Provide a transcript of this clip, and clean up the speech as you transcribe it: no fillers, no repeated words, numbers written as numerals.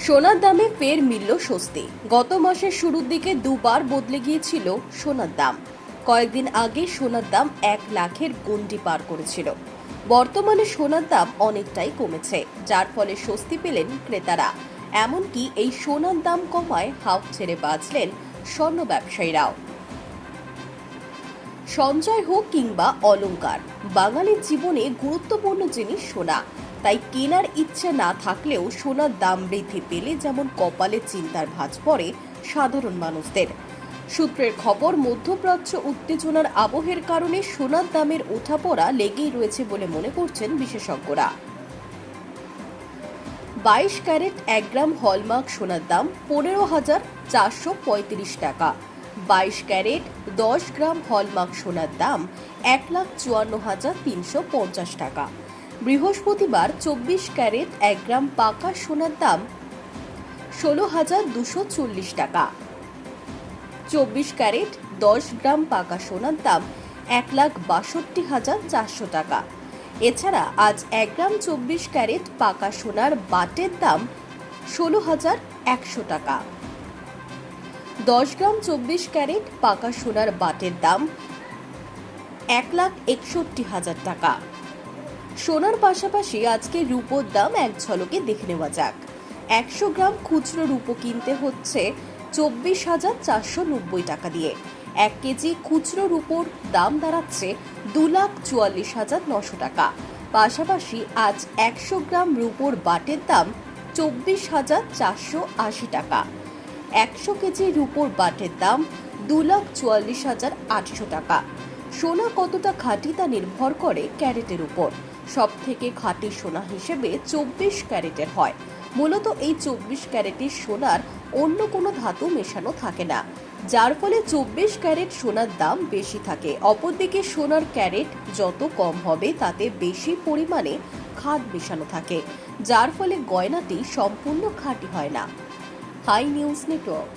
সোনার দামে ফের মিলল স্বস্তি। গত মাসের শুরুর দিকে দুবার বদলে গিয়েছিল সোনার দাম। কয়েকদিন আগে সোনার দাম 1,00,000-এর গণ্ডি পার করেছিল। বর্তমানে সোনার দাম অনেকটাই কমেছে, যার ফলে স্বস্তি পেলেন ক্রেতারা। এমনকি এই সোনার দাম কমায় হাঁফ ছেড়ে বাঁচলেন স্বর্ণ ব্যবসায়ীরাও। সঞ্চয় হোক কিংবা অলংকার, বাঙালির জীবনে গুরুত্বপূর্ণ জিনিস সোনা। তাই কেনার ইচ্ছে না থাকলেও সোনার দাম বৃদ্ধি পেলে যেমন কপালে চিন্তার ভাঁজ পড়ে সাধারণ মানুষদের। সূত্রের খবর, মধ্যপ্রাচ্য উত্তেজনার আবহের কারণে সোনার দামের ওঠাপড়া লেগেই রয়েছে বলে মনে করছেন বিশেষজ্ঞরা। 22 ক্যারেট 1 গ্রাম হলমার্ক সোনার দাম 15,435 টাকা। 22 ক্যারেট 10 গ্রাম হলমার্ক সোনার দাম 1,54,350 টাকা। বৃহস্পতিবার 24 ক্যারেট 1 গ্রাম পাকা সোনার দাম 16,240 টাকা। 24 ক্যারেট 10 গ্রাম পাকা সোনার দাম 1,62,400 টাকা। এছাড়া আজ 1 গ্রাম 24 ক্যারেট পাকা সোনার বাটের দাম 16,100 টাকা। 10 গ্রাম 24 ক্যারেট পাকা সোনার বাটের দাম 1,61,000 টাকা। সোনার পাশাপাশি আজকে রূপোর দাম এক ঝলকে দেখে নেওয়া যাক। 100 গ্রাম খুচরো রূপো কিনতে হচ্ছে 24,490 টাকা দিয়ে। 1 কেজি খুচরো রূপোর দাম দাঁড়াচ্ছে 2,44,900 টাকা। পাশাপাশি আজ 100 গ্রাম রূপোর বাটের দাম 24,480 টাকা। 100 কেজি রূপোর বাটের দাম 2,44,800 টাকা। সোনা কতটা খাঁটি তা নির্ভর করে ক্যারেটের উপর। সব থেকে খাঁটি সোনা হিসেবে 24 ক্যারেটের হয়। মূলত এই 24 ক্যারেটের সোনার অন্য কোনো ধাতু মেশানো থাকে না, যার ফলে 24 ক্যারেট সোনার দাম বেশি থাকে। অপরদিকে সোনার ক্যারেট যত কম হবে তাতে বেশি পরিমাণে খাদ মেশানো থাকে, যার ফলে গয়নাটি সম্পূর্ণ খাঁটি হয় না। Hi News network.